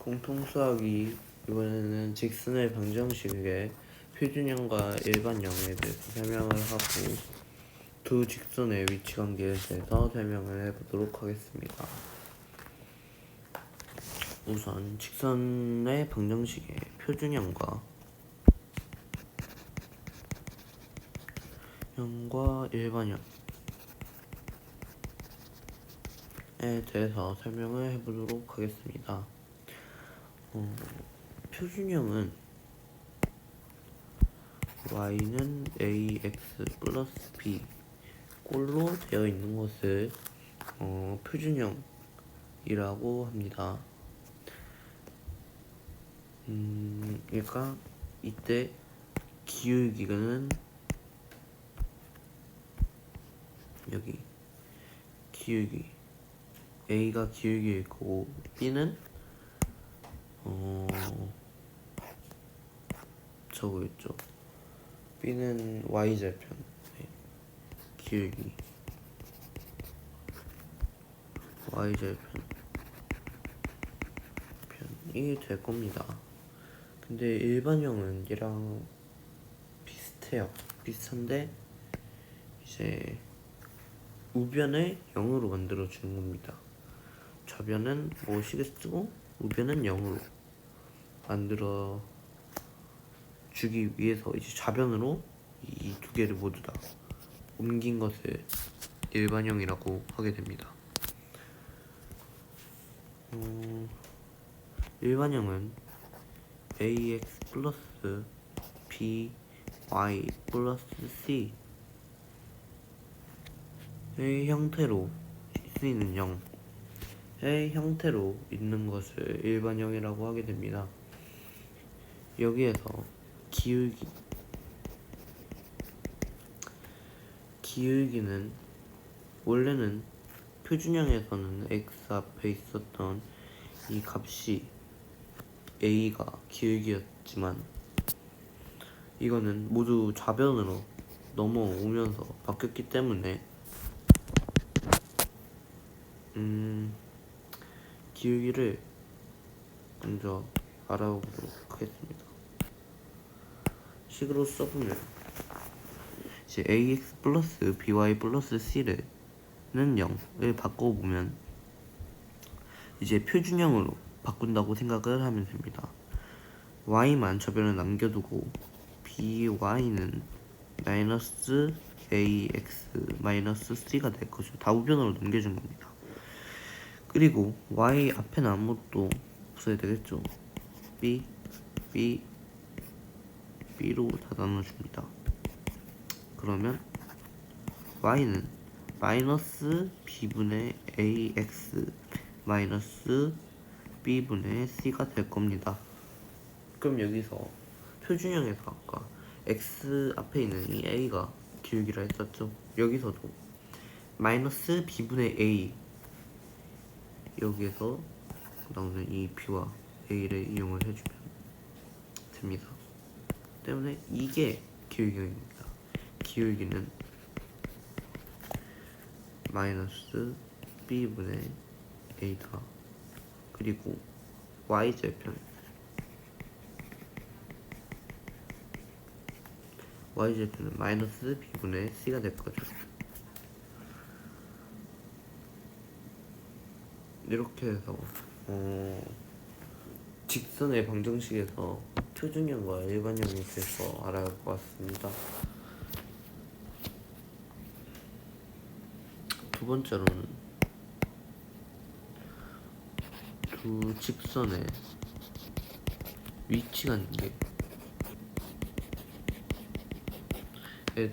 공통수학이 이번에는 직선의 방정식의 표준형과 일반형에 대해서 설명을 하고 두 직선의 위치관계에 대해서 설명을 해보도록 하겠습니다. 우선 직선의 방정식의 표준형과 일반형에 대해서 설명을 해보도록 하겠습니다. 표준형은 y는 ax 플러스 b 꼴로 되어 있는 것을 표준형이라고 합니다. 그러니까 이때 기울기는 여기 기울기 a가 기울기일 거고 b는 저거 있죠. b는 y절편 기울기 y절편 편이 될 겁니다. 근데 일반형은 얘랑 비슷한데 이제 우변을 0으로 만들어 주는 겁니다. 좌변은 뭐식을 쓰고 우변은 0으로 만들어 주기 위해서 이제 좌변으로 이 두 개를 모두 다 옮긴 것을 일반형이라고 하게 됩니다. 일반형은 ax 플러스 by 플러스 c의 형태로 쓰이는 0의 형태로 있는 것을 일반형이라고 하게 됩니다. 여기에서 기울기는 원래는 표준형에서는 x 앞에 있었던 이 값이 a가 기울기였지만 이거는 모두 좌변으로 넘어오면서 바뀌었기 때문에 기울기를 먼저 알아보도록 하겠습니다. 식으로 써보면 이제 ax 플러스 by 플러스 c는 0을 바꿔보면 이제 표준형으로 바꾼다고 생각을 하면 됩니다. y만 저변을 남겨두고 by는 마이너스 ax 마이너스 c가 될 거죠. 다 우변으로 넘겨준 겁니다. 그리고 y 앞에는 아무것도 없어야 되겠죠. b로 다 나눠줍니다. 그러면 y는 마이너스 b분의 ax 마이너스 b분의 c가 될 겁니다. 그럼 여기서 표준형에서 아까 x 앞에 있는 이 a가 기울기라 했었죠. 여기서도 마이너스 b분의 a 여기에서 나오는 이 b와 a를 이용을 해주면 됩니다. 때문에 이게 기울기입니다. 기울기는 마이너스 b분의 a다. 그리고 y절편은 마이너스 b분의 c가 될 거죠. 이렇게 해서 직선의 방정식에서 표준형과 일반형에 대해서 알아보았습니다. 두 번째로는 두 직선의 위치관계에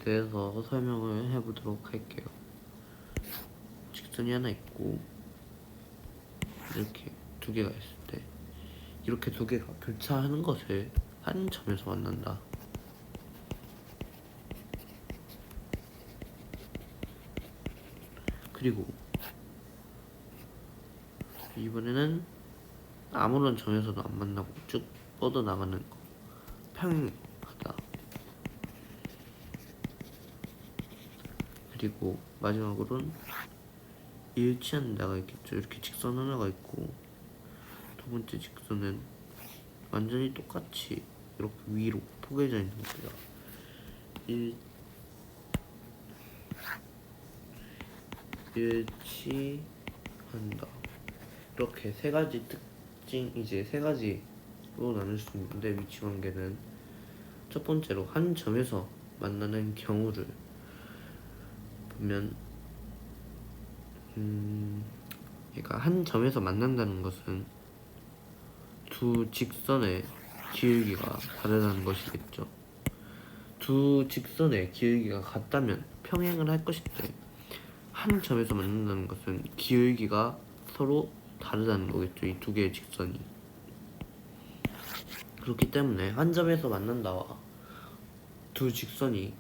대해서 설명을 해보도록 할게요. 직선이 하나 있고 이렇게 두 개가 있을 때 이렇게 두 개가 교차하는 것을 한 점에서 만난다. 그리고 이번에는 아무런 점에서도 안 만나고 쭉 뻗어나가는 거 평행하다. 그리고 마지막으로는 일치하는 데가 있겠죠. 이렇게 직선 하나가 있고 두 두 번째 직선은 완전히 똑같이 이렇게 위로 포개져 있는 겁니다. 일치한다. 이렇게 세 가지 특징, 이제 세 가지로 나눌 수 있는데, 위치 관계는 첫 번째로 한 점에서 만나는 경우를 보면, 그러니까 한 점에서 만난다는 것은 두 직선의 기울기가 다르다는 것이겠죠. 두 직선의 기울기가 같다면 평행을 할 것인데, 한 점에서 만난다는 것은 기울기가 서로 다르다는 거겠죠. 이 두 개의 직선이. 그렇기 때문에 한 점에서 만난다와 두 직선이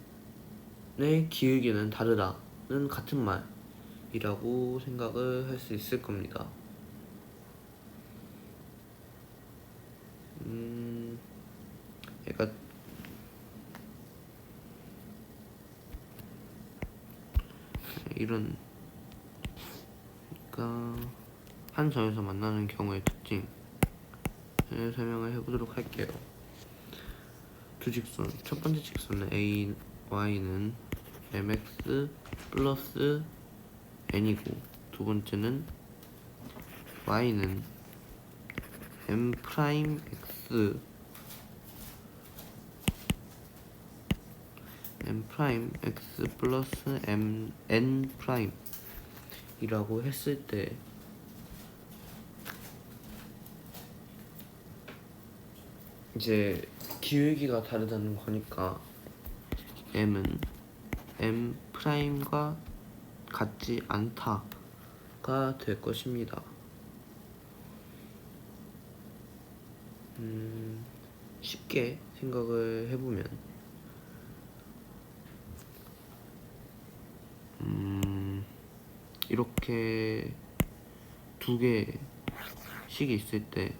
내 기울기는 다르다는 같은 말이라고 생각을 할 수 있을 겁니다. 그러니까 이런, 그러니까 한 점에서 만나는 경우의 특징을 설명을 해보도록 할게요. 두 직선, 첫 번째 직선은 A, Y는 mx 플러스 n이고, 두 번째는 Y는 m 프라임 x 플러스 n 프라임 이라고 했을 때, 이제 기울기가 다르다는 거니까 m은 m 프라임과 같지 않다가 될 것입니다. 쉽게 생각을 해보면, 이렇게 두 개씩이 있을 때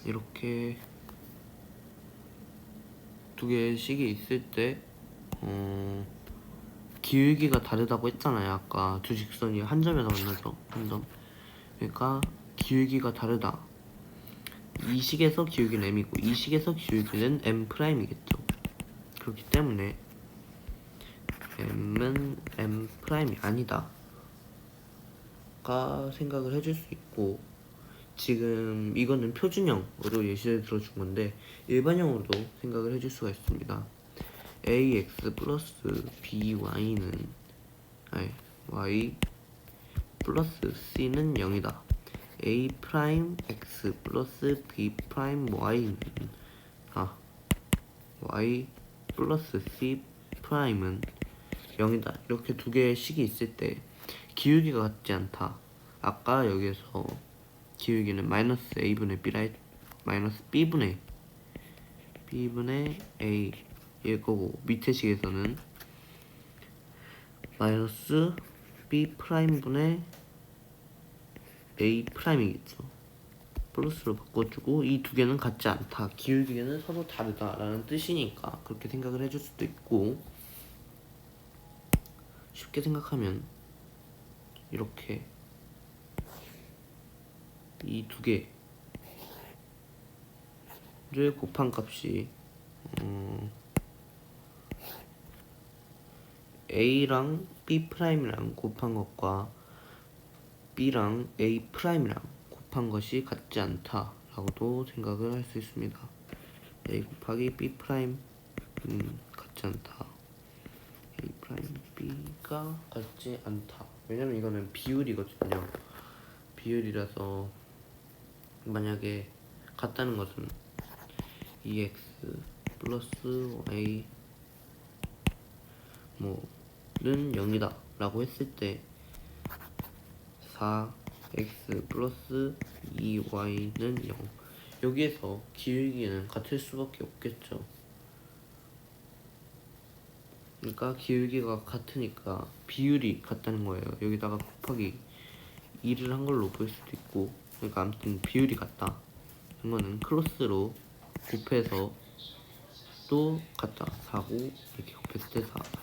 이렇게 두 개의 식이 있을 때 기울기가 다르다고 했잖아요. 아까 두 직선이 한 점에서 만나죠. 한 점. 그러니까 기울기가 다르다. 이 식에서 기울기는 m이고 이 식에서 기울기는 m 프라임이겠죠. 그렇기 때문에 m은 m 프라임이 아니다 가 생각을 해줄 수 있고, 지금 이거는 표준형으로 예시를 들어준 건데 일반형으로도 생각을 해줄 수가 있습니다. ax 플러스 by는 y 플러스 c는 0이다. a 프라임 x 플러스 b 프라임 y는 y 플러스 c 프라임은 0이다. 이렇게 두 개의 식이 있을 때 기울기가 같지 않다. 아까 여기에서 기울기는 마이너스 a분의 b라 마이너스 b분의 a일 거고, 밑에 식에서는 마이너스 b 프라임분의 a 프라임이겠죠. 플러스로 바꿔주고, 이 두 개는 같지 않다, 기울기는 서로 다르다라는 뜻이니까 그렇게 생각을 해줄 수도 있고, 쉽게 생각하면 이렇게 이 두 개를 곱한 값이 A랑 B 프라임이랑 곱한 것과 B랑 A 프라임이랑 곱한 것이 같지 않다라고도 생각을 할 수 있습니다. A 곱하기 B 프라임 같지 않다. A 프라임 B가 같지 않다. 왜냐면 이거는 비율이거든요. 비율이라서 만약에 같다는 것은 2x 플러스 y 는 0이다 라고 했을 때 4x 플러스 2y는 0, 여기에서 기울기는 같을 수밖에 없겠죠. 그러니까 기울기가 같으니까 비율이 같다는 거예요. 여기다가 곱하기 2를 한 걸로 볼 수도 있고, 그러니까 아무튼 비율이 같다. 이거는 크로스로 곱해서 또 같다. 4고 이렇게 곱했을 때 4,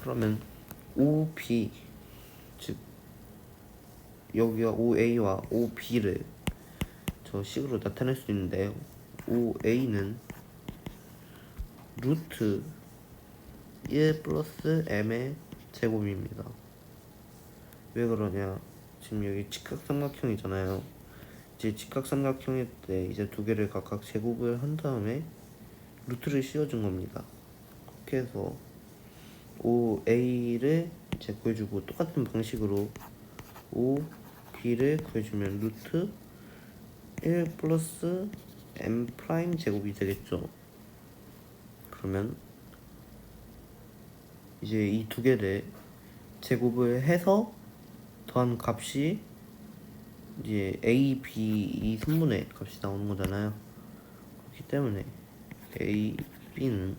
그러면 OB, 즉 여기가 OA와 OB를 저 식으로 나타낼 수 있는데요. OA는 루트 1 플러스 m의 제곱입니다. 왜 그러냐? 지금 여기 직각삼각형이잖아요. 이제 직각삼각형일 때 이제 두 개를 각각 제곱을 한 다음에 루트를 씌워준 겁니다. 그렇게 해서 OA를 이제 구해주고 똑같은 방식으로 OB를 구해주면 루트 1 플러스 m 프라임 제곱이 되겠죠. 그러면 이제 이 두 개를 제곱을 해서 더한 값이 이제 a, b 이 선분의 값이 나오는 거잖아요. 그렇기 때문에 a, b는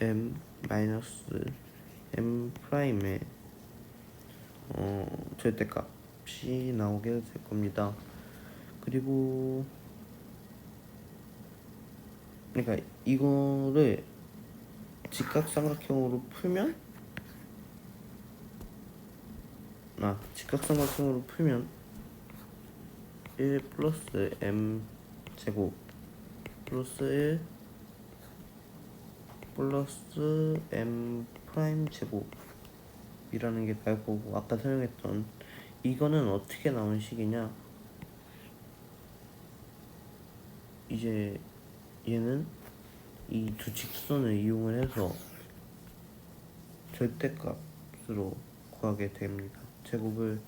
m 마이너스 m 프라임의 절대값이 나오게 될 겁니다. 그리고 그러니까 이거를 직각삼각형으로 풀면 직각삼각형으로 풀면 1 플러스 m 제곱 플러스 1 플러스 m 프라임 제곱이라는 게 나올 거고, 아까 설명했던 이거는 어떻게 나온 식이냐, 이제 얘는 이 두 직선을 이용을 해서 절대값으로 구하게 됩니다. 제곱을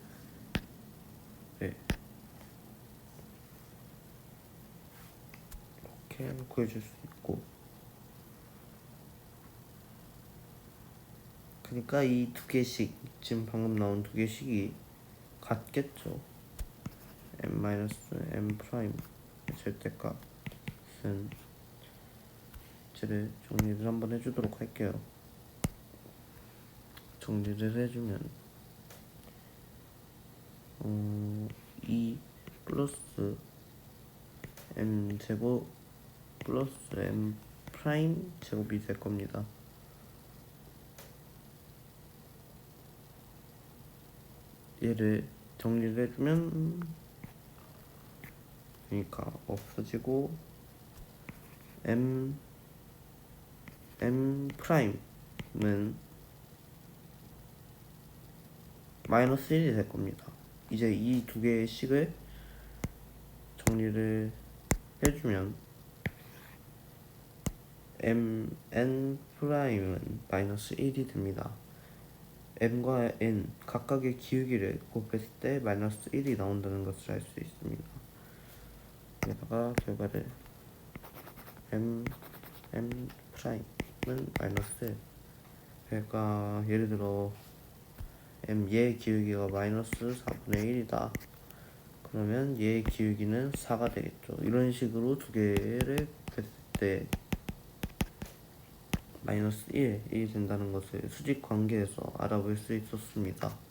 이렇게 구해줄 수 있고, 그러니까 이 두 개씩, 지금 방금 나온 두 개씩이 같겠죠. m-m 프라임 절대값은 를 정리를 한번 해주도록 할게요. 정리를 해주면 2 플러스 m 제곱 플러스 m 프라임 제곱이 될 겁니다. 얘를 정리를 해주면 그러니까 없어지고 m 프라임은 마이너스 1이 될 겁니다. 이제 이 두 개의 식을 정리를 해주면 n 프라임은 마이너스 1이 됩니다. m과 n 각각의 기울기를 곱했을 때 마이너스 1이 나온다는 것을 알 수 있습니다. 여기다가 결과를 m 프라임은 마이너스 1, 그러니까 예를 들어 얘의 기울기가 마이너스 4분의 1이다. 그러면 얘의 기울기는 4가 되겠죠. 이런 식으로 두 개를 곱했을 때 마이너스 1이 된다는 것을 수직 관계에서 알아볼 수 있었습니다.